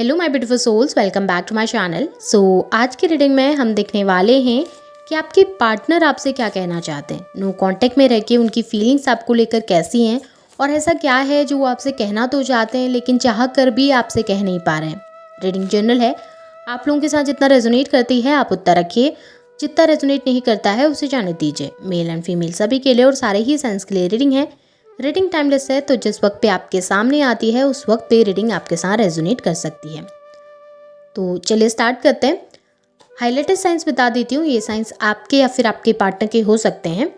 Hello my beautiful souls, welcome back to my channel. आज की reading में हम देखने वाले हैं कि आपके पार्टनर आपसे क्या कहना चाहते हैं। नो कांटेक्ट में रह के उनकी फीलिंग्स आपको लेकर कैसी हैं और ऐसा क्या है जो वो आपसे कहना तो चाहते हैं लेकिन चाह कर भी आपसे कह नहीं पा रहे हैं। रीडिंग जनरल है, आप लोगों के साथ जितना रेजोनेट करती है आप उतना रखिए, जितना रेजोनेट नहीं करता है उसे जाने दीजिए। मेल एंड फीमेल सभी के लिए और सारे ही साइंस के लिए रीडिंग है। रीडिंग टाइमलेस है, तो जिस वक्त पे आपके सामने आती है उस वक्त पे रीडिंग आपके साथ रेजोनेट कर सकती है। तो चलिए स्टार्ट करते हैं। हाइलाइटेड साइंस बता देती हूँ, ये साइंस आपके या फिर आपके पार्टनर के हो सकते हैं।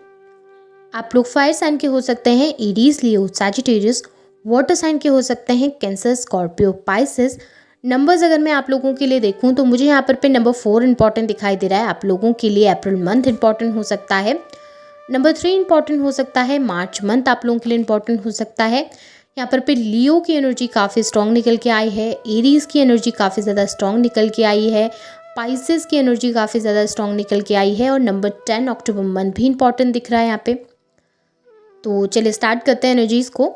आप लोग फायर साइन के हो सकते हैं, एरीज, लियो, सैजिटेरियस। वाटर साइन के हो सकते हैं, कैंसर, स्कॉर्पियो, पाइसेस। नंबर्स अगर मैं आप लोगों के लिए देखूं तो मुझे यहाँ पर नंबर 4 इंपॉर्टेंट दिखाई दे रहा है। आप लोगों के लिए अप्रैल मंथ इंपॉर्टेंट हो सकता है। नंबर 3 इंपॉर्टेंट हो सकता है। मार्च मंथ आप लोगों के लिए इंपॉर्टेंट हो सकता है। यहाँ पर लियो की एनर्जी काफ़ी स्ट्रॉन्ग निकल के आई है। एरीज की एनर्जी काफ़ी ज़्यादा स्ट्रॉन्ग निकल के आई है। पाइसेस की एनर्जी काफ़ी ज़्यादा स्ट्रॉन्ग निकल के आई है। और नंबर 10 अक्टूबर मंथ भी इंपॉर्टेंट दिख रहा है यहाँ पे। तो चलिए स्टार्ट करते हैं एनर्जीज़ को।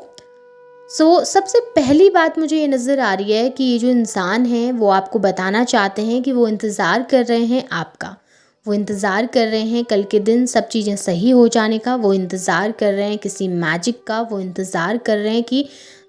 सबसे पहली बात मुझे ये नज़र आ रही है कि ये जो इंसान है वो आपको बताना चाहते हैं कि वो इंतज़ार कर रहे हैं आपका। वो इंतज़ार कर रहे हैं कल के दिन सब चीज़ें सही हो जाने का। वो इंतज़ार कर रहे हैं किसी मैजिक का। वो इंतज़ार कर रहे हैं कि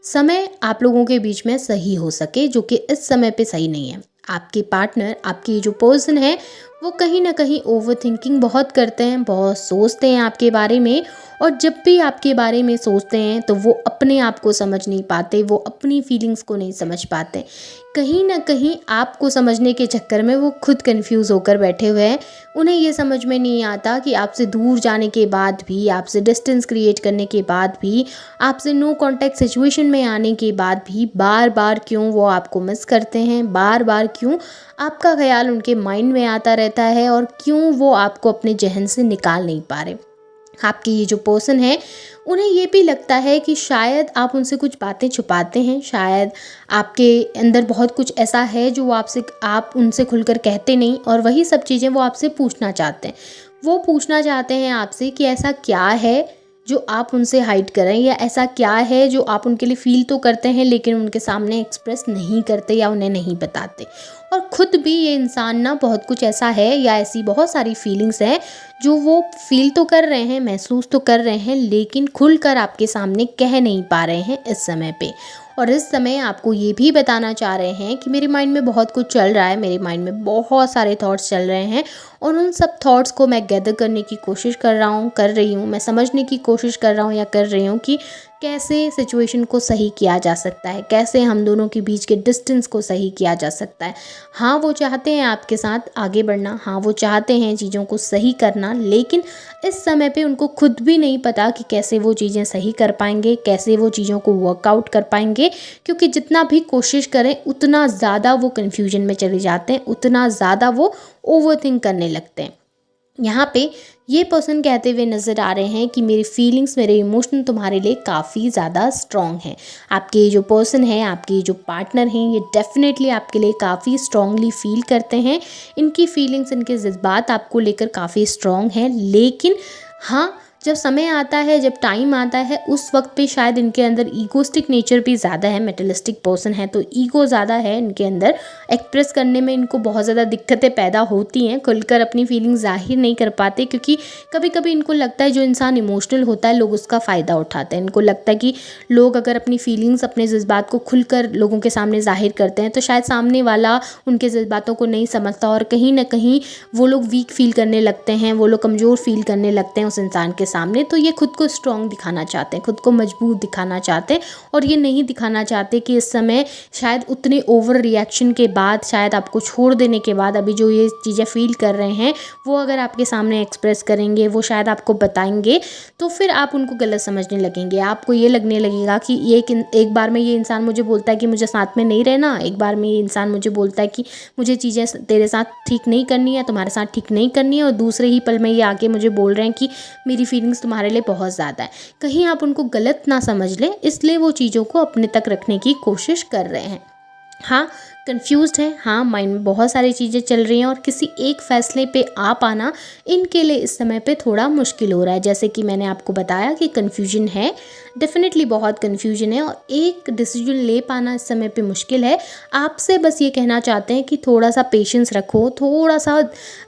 समय आप लोगों के बीच में सही हो सके, जो कि इस समय पे सही नहीं है। आपके पार्टनर, आपकी जो पर्सन है, वो कहीं ना कहीं ओवर थिंकिंग बहुत करते हैं, बहुत सोचते हैं आपके बारे में। और जब भी आपके बारे में सोचते हैं तो वो अपने आप को समझ नहीं पाते, वो अपनी फीलिंग्स को नहीं समझ पाते। कहीं ना कहीं आपको समझने के चक्कर में वो खुद कंफ्यूज होकर बैठे हुए हैं। उन्हें ये समझ में नहीं आता कि आपसे दूर जाने के बाद भी, आपसे डिस्टेंस क्रिएट करने के बाद भी, आपसे नो कांटेक्ट सिचुएशन में आने के बाद भी बार बार क्यों वो आपको मिस करते हैं, बार बार क्यों आपका ख्याल उनके माइंड में आता रहता है और क्यों वो आपको अपने जहन से निकाल नहीं पा रहे। आपकी ये जो पर्सन है उन्हें ये भी लगता है कि शायद आप उनसे कुछ बातें छुपाते हैं, शायद आपके अंदर बहुत कुछ ऐसा है जो आप उनसे खुलकर कहते नहीं, और वही सब चीज़ें वो आपसे पूछना चाहते हैं। वो पूछना चाहते हैं आपसे कि ऐसा क्या है जो आप उनसे हाइड करें, या ऐसा क्या है जो आप उनके लिए फील तो करते हैं लेकिन उनके सामने एक्सप्रेस नहीं करते या उन्हें नहीं बताते। और ख़ुद भी ये इंसान ना बहुत कुछ ऐसा है या ऐसी बहुत सारी फीलिंग्स हैं जो वो फील तो कर रहे हैं, महसूस तो कर रहे हैं, लेकिन खुलकर आपके सामने कह नहीं पा रहे हैं इस समय पे। और इस समय आपको ये भी बताना चाह रहे हैं कि मेरे माइंड में बहुत कुछ चल रहा है, मेरे माइंड में बहुत सारे थॉट्स चल रहे हैं और उन सब थॉट्स को मैं गैदर करने की कोशिश कर रही हूँ। मैं समझने की कोशिश कर रहा हूँ या कर रही हूँ कि कैसे सिचुएशन को सही किया जा सकता है, कैसे हम दोनों के बीच के डिस्टेंस को सही किया जा सकता है। हाँ, वो चाहते हैं आपके साथ आगे बढ़ना, हाँ वो चाहते हैं चीज़ों को सही करना, लेकिन इस समय पे उनको खुद भी नहीं पता कि कैसे वो चीज़ें सही कर पाएंगे, कैसे वो चीज़ों को वर्कआउट कर पाएंगे। क्योंकि जितना भी कोशिश करें उतना ज़्यादा वो कन्फ्यूजन में चले जाते हैं, उतना ज़्यादा वो ओवरथिंक करने लगते हैं। यहाँ पे ये पर्सन कहते हुए नज़र आ रहे हैं कि मेरी फीलिंग्स, मेरे इमोशन तुम्हारे लिए काफ़ी ज़्यादा स्ट्रॉन्ग हैं। आपके जो पर्सन है, आपके जो पार्टनर हैं, ये डेफिनेटली आपके लिए काफ़ी स्ट्रॉन्गली फील करते हैं। इनकी फीलिंग्स, इनके जज्बात आपको लेकर काफ़ी स्ट्रॉन्ग हैं। लेकिन हाँ, जब समय आता है, जब टाइम आता है, उस वक्त पे शायद इनके अंदर ईगोस्टिक नेचर भी ज़्यादा है। मेटलिस्टिक पर्सन है तो ईगो ज़्यादा है इनके अंदर। एक्सप्रेस करने में इनको बहुत ज़्यादा दिक्कतें पैदा होती हैं, खुलकर अपनी फीलिंग जाहिर नहीं कर पाते, क्योंकि कभी कभी इनको लगता है जो इंसान इमोशनल होता है लोग उसका फ़ायदा उठाते हैं। इनको लगता है कि लोग अगर अपनी फीलिंग्स, अपने जज्बात को खुलकर लोगों के सामने जाहिर करते हैं तो शायद सामने वाला उनके जज्बातों को नहीं समझता और कहीं ना कहीं वो लोग वीक फील करने लगते हैं, वो लोग कमज़ोर फील करने लगते हैं उस इंसान के सामने। तो ये खुद को स्ट्रॉन्ग दिखाना चाहते हैं, खुद को मजबूत दिखाना चाहते हैं और ये नहीं दिखाना चाहते कि इस समय शायद उतने ओवर रिएक्शन के बाद, शायद आपको छोड़ देने के बाद अभी जो ये चीज़ें फील कर रहे हैं वो अगर आपके सामने एक्सप्रेस करेंगे, वो शायद आपको बताएंगे तो फिर आप उनको गलत समझने लगेंगे। आपको ये लगने लगेगा कि एक बार में ये इंसान मुझे बोलता है कि मुझे साथ में नहीं रहना, एक बार में ये इंसान मुझे बोलता है कि मुझे चीज़ें तेरे साथ ठीक नहीं करनी है, तुम्हारे साथ ठीक नहीं करनी है, और दूसरे ही पल में ये आके मुझे बोल रहे हैं कि मेरी फीलिंग्स तुम्हारे लिए बहुत ज़्यादा है। कहीं आप उनको गलत ना समझ लें, इसलिए वो चीज़ों को अपने तक रखने की कोशिश कर रहे हैं। हाँ, कन्फ्यूज़्ड हैं, हाँ, माइंड में बहुत सारी चीज़ें चल रही हैं और किसी एक फ़ैसले पे आ पाना इनके लिए इस समय पे थोड़ा मुश्किल हो रहा है। जैसे कि मैंने आपको बताया कि कन्फ्यूजन है, डेफ़िनेटली बहुत कन्फ्यूजन है और एक डिसीजन ले पाना इस समय पे मुश्किल है। आपसे बस ये कहना चाहते हैं कि थोड़ा-सा पेशेंस रखो, थोड़ा-सा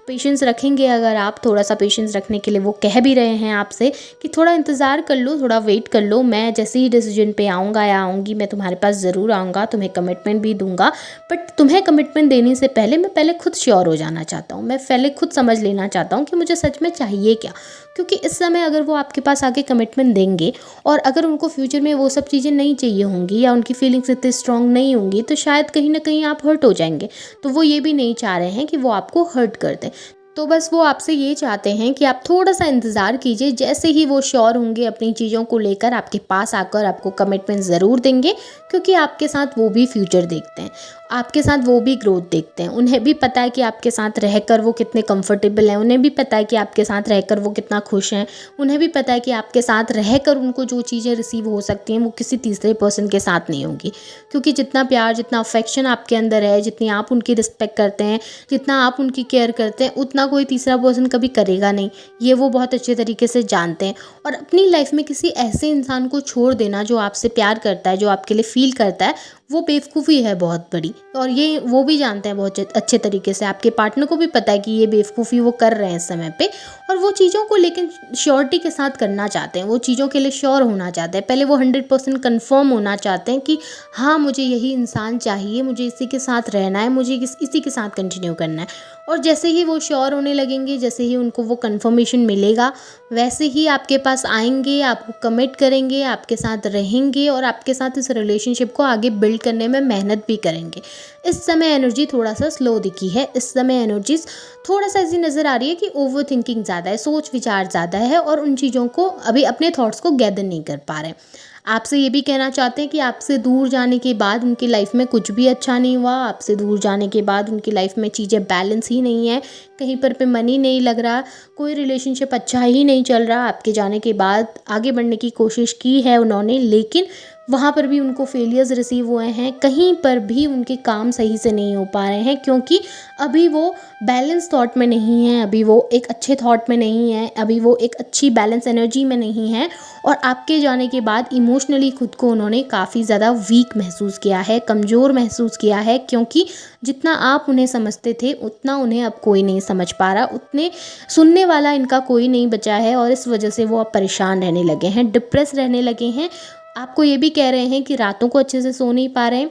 पेशेंस रखेंगे अगर आप, थोड़ा-सा पेशेंस रखने के लिए वो कह भी रहे हैं आपसे कि थोड़ा इंतज़ार कर लो, थोड़ा वेट कर लो, मैं जैसे ही डिसीजन पे आऊँगा या आऊँगी, मैं तुम्हारे पास ज़रूर आऊँगा, तुम्हें कमिटमेंट भी दूँगा। बट तुम्हें कमिटमेंट देने से पहले मैं पहले खुद श्योर हो जाना चाहता हूँ, मैं पहले खुद समझ लेना चाहता हूँ कि मुझे सच में चाहिए क्या। क्योंकि इस समय अगर वो आपके पास आके कमिटमेंट देंगे और अगर उनको फ्यूचर में वो सब चीज़ें नहीं चाहिए होंगी या उनकी फीलिंग्स इतनी स्ट्रांग नहीं होंगी तो शायद कहीं ना कहीं आप हर्ट हो जाएंगे। तो वो ये भी नहीं चाह रहे हैं कि वो आपको हर्ट कर दें। तो बस वो आपसे ये चाहते हैं कि आप थोड़ा-सा इंतज़ार कीजिए, जैसे ही वो श्योर होंगे अपनी चीज़ों को लेकर आपके पास आकर आपको कमिटमेंट ज़रूर देंगे, क्योंकि आपके साथ वो भी फ्यूचर देखते हैं, आपके साथ वो भी ग्रोथ देखते हैं। उन्हें भी पता है कि आपके साथ रहकर वो कितने कंफर्टेबल हैं, उन्हें भी पता है कि आपके साथ रहकर वो कितना खुश हैं, उन्हें भी पता है कि आपके साथ रहकर उनको जो चीज़ें रिसीव हो सकती हैं, वो किसी तीसरे पर्सन के साथ नहीं होंगी। क्योंकि जितना प्यार, जितना अफ़ेक्शन आपके अंदर है, जितनी आप उनकी रिस्पेक्ट करते हैं, जितना आप उनकी केयर करते हैं, उतना कोई तीसरा पर्सन कभी करेगा नहीं। ये वो बहुत अच्छे तरीके से जानते हैं। और अपनी लाइफ में किसी ऐसे इंसान को छोड़ देना जो आपसे प्यार करता है, जो आपके लिए फ़ील करता है, वो बेवकूफ़ी है बहुत बड़ी। और ये वो भी जानते हैं बहुत अच्छे तरीके से, आपके पार्टनर को भी पता है कि ये बेवकूफ़ी वो कर रहे हैं इस समय पे। और वो चीज़ों को लेकिन श्योरिटी के साथ करना चाहते हैं, वो चीज़ों के लिए श्योर होना चाहते हैं। पहले वो 100% कन्फर्म होना चाहते हैं कि हाँ, मुझे यही इंसान चाहिए, मुझे इसी के साथ रहना है, मुझे इसी के साथ कंटिन्यू करना है। और जैसे ही वो श्योर होने लगेंगे, जैसे ही उनको वो कन्फर्मेशन मिलेगा, वैसे ही आपके पास आएँगे, आपको कमिट करेंगे, आपके साथ रहेंगे और आपके साथ इस रिलेशनशिप को आगे बिल्ड करने में मेहनत भी करेंगे। इस समय एनर्जी थोड़ा-सा स्लो दिखी है, इस समय एनर्जीज़ थोड़ा-सा ऐसी नज़र आ रही है कि ओवरथिंकिंग ज़्यादा है, सोच-विचार ज़्यादा है और उन चीज़ों को अभी अपने थॉट्स को गैदर नहीं कर पा रहे हैं। आपसे ये भी कहना चाहते हैं कि आपसे दूर जाने के बाद उनकी लाइफ में कुछ भी अच्छा नहीं हुआ, आपसे दूर जाने के बाद उनकी लाइफ में चीज़ें बैलेंस ही नहीं है, कहीं पर पे मन ही नहीं लग रहा, कोई रिलेशनशिप अच्छा ही नहीं चल रहा। आपके जाने के बाद आगे बढ़ने की कोशिश की है उन्होंने, लेकिन वहाँ पर भी उनको फेलियर्स रिसीव हुए हैं, कहीं पर भी उनके काम सही से नहीं हो पा रहे हैं, क्योंकि अभी वो बैलेंस थॉट में नहीं है, अभी वो एक अच्छे थॉट में नहीं है, अभी वो एक अच्छी बैलेंस एनर्जी में नहीं है। और आपके जाने के बाद इमोशनली खुद को उन्होंने काफ़ी ज़्यादा वीक महसूस किया है, कमज़ोर महसूस किया है, क्योंकि जितना आप उन्हें समझते थे उतना उन्हें अब कोई नहीं समझ पा रहा, उतने सुनने वाला इनका कोई नहीं बचा है और इस वजह से वो अब परेशान रहने लगे हैं, डिप्रेस रहने लगे हैं। आपको ये भी कह रहे हैं कि रातों को अच्छे से सो नहीं पा रहे हैं,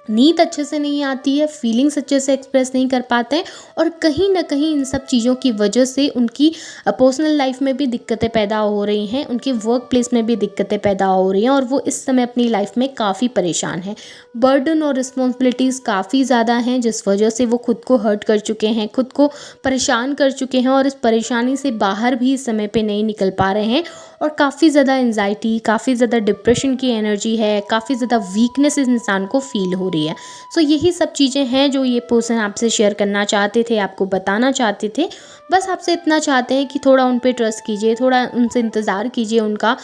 नींद अच्छे से नहीं आती है, फीलिंग्स अच्छे से एक्सप्रेस नहीं कर पाते हैं और कहीं न कहीं इन सब चीज़ों की वजह से उनकी पर्सनल लाइफ में भी दिक्कतें पैदा हो रही हैं, उनके वर्क प्लेस में भी दिक्कतें पैदा हो रही हैं और वो इस समय अपनी लाइफ में काफ़ी परेशान हैं। बर्डन और रिस्पॉन्सिबिलिटीज़ काफ़ी ज़्यादा हैं, जिस वजह से वो खुद को हर्ट कर चुके हैं, खुद को परेशान कर चुके हैं और इस परेशानी से बाहर भी इस समय पे नहीं निकल पा रहे हैं। और काफ़ी ज़्यादा एंजाइटी, काफ़ी ज़्यादा डिप्रेशन की एनर्जी है, काफ़ी ज़्यादा वीकनेस इस इंसान को फ़ील हो रही है। सो यही सब चीज़ें हैं जो ये पर्सन आपसे शेयर करना चाहते थे, आपको बताना चाहते थे। बस आपसे इतना चाहते हैं कि थोड़ा उन पे ट्रस्ट कीजिए, थोड़ा उनसे इंतज़ार कीजिए, उनका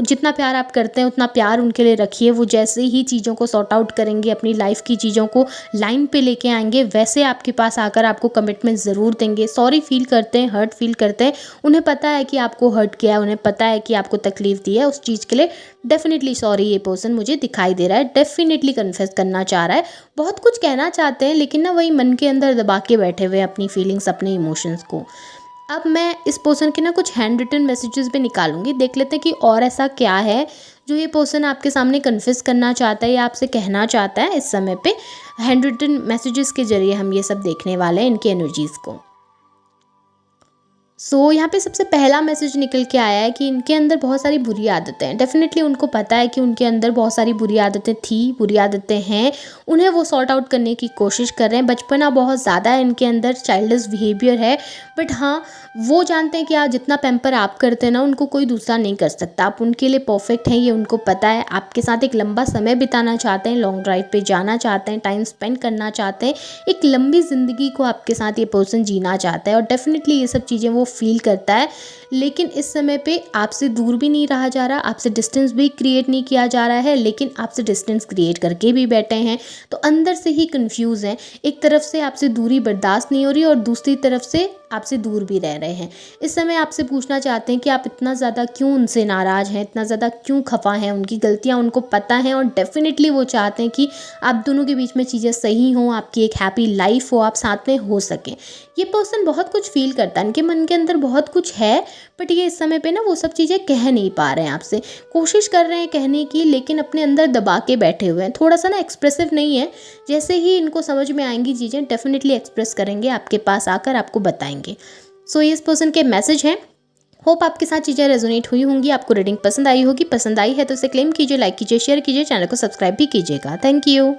जितना प्यार आप करते हैं उतना प्यार उनके लिए रखिए। वो जैसे ही चीज़ों को सॉर्ट आउट करेंगे, अपनी लाइफ़ की चीज़ों को लाइन पे लेके आएँगे, वैसे आपके पास आकर आपको कमिटमेंट ज़रूर देंगे। सॉरी फ़ील करते हैं, हर्ट फ़ील करते हैं, उन्हें पता है कि आपको हर्ट किया है, उन्हें पता है कि आपको तकलीफ़ दी है, उस चीज़ के लिए डेफ़िनेटली सॉरी ये पर्सन मुझे दिखाई दे रहा है, डेफ़िनेटली कन्फेस करना चाह रहा है। बहुत कुछ कहना चाहते हैं लेकिन ना वही मन के अंदर दबा के बैठे हुए हैं अपनी फीलिंग्स, अपने इमोशंस को। अब मैं इस पर्सन के ना कुछ हैंड रिटन मैसेजेस भी निकालूंगी, देख लेते हैं कि और ऐसा क्या है जो ये पर्सन आपके सामने कन्फेस करना चाहता है या आपसे कहना चाहता है इस समय पे। हैंड रिटन मैसेजेस के ज़रिए हम ये सब देखने वाले हैं, इनकी एनर्जीज़ को। यहाँ पे सबसे पहला मैसेज निकल के आया है कि इनके अंदर बहुत सारी बुरी आदतें हैं। डेफ़िनेटली उनको पता है कि उनके अंदर बहुत सारी बुरी आदतें थी, बुरी आदतें हैं, उन्हें वो सॉर्ट आउट करने की कोशिश कर रहे हैं। बचपना बहुत ज़्यादा है इनके अंदर, चाइल्डिश बिहेवियर है, बट हाँ, वो जानते हैं कि आप जितना पैम्पर आप करते हैं ना, उनको कोई दूसरा नहीं कर सकता। आप उनके लिए परफेक्ट हैं, ये उनको पता है। आपके साथ एक लंबा समय बिताना चाहते हैं, लॉन्ग ड्राइव पे जाना चाहते हैं, टाइम स्पेंड करना चाहते हैं, एक लंबी ज़िंदगी को आपके साथ ये पर्सन जीना चाहता है और डेफ़िनेटली ये सब चीज़ें वो फील करता है, लेकिन इस समय पे आपसे दूर भी नहीं रहा जा रहा, आपसे डिस्टेंस भी क्रिएट नहीं किया जा रहा है, लेकिन आपसे डिस्टेंस क्रिएट करके भी बैठे हैं। तो अंदर से ही कंफ्यूज हैं, एक तरफ से आपसे दूरी बर्दाश्त नहीं हो रही और दूसरी तरफ से आपसे दूर भी रह रहे हैं। इस समय आपसे पूछना चाहते हैं कि आप इतना ज़्यादा क्यों उनसे नाराज़ हैं, इतना ज़्यादा क्यों खफा हैं। उनकी गलतियाँ उनको पता हैं और डेफिनेटली वो चाहते हैं कि आप दोनों के बीच में चीज़ें सही हों, आपकी एक हैप्पी लाइफ हो, आप साथ में हो सकें। ये पर्सन बहुत कुछ फील करता है, इनके मन के अंदर बहुत कुछ है, बट ये इस समय पे ना वो सब चीज़ें कह नहीं पा रहे हैं आपसे। कोशिश कर रहे हैं कहने की, लेकिन अपने अंदर दबा के बैठे हुए हैं, थोड़ा सा ना एक्सप्रेसिव नहीं है। जैसे ही इनको समझ में आएंगी चीज़ें डेफिनेटली एक्सप्रेस करेंगे, आपके पास आकर आपको बताएंगे। सो ये इस पर्सन के मैसेज हैं। होप आपके साथ चीज़ें रेजोनेट हुई होंगी, आपको रीडिंग पसंद आई होगी। पसंद आई है तो इसे क्लेम कीजिए, लाइक कीजिए, शेयर कीजिए, चैनल को सब्सक्राइब भी कीजिएगा। Thank you.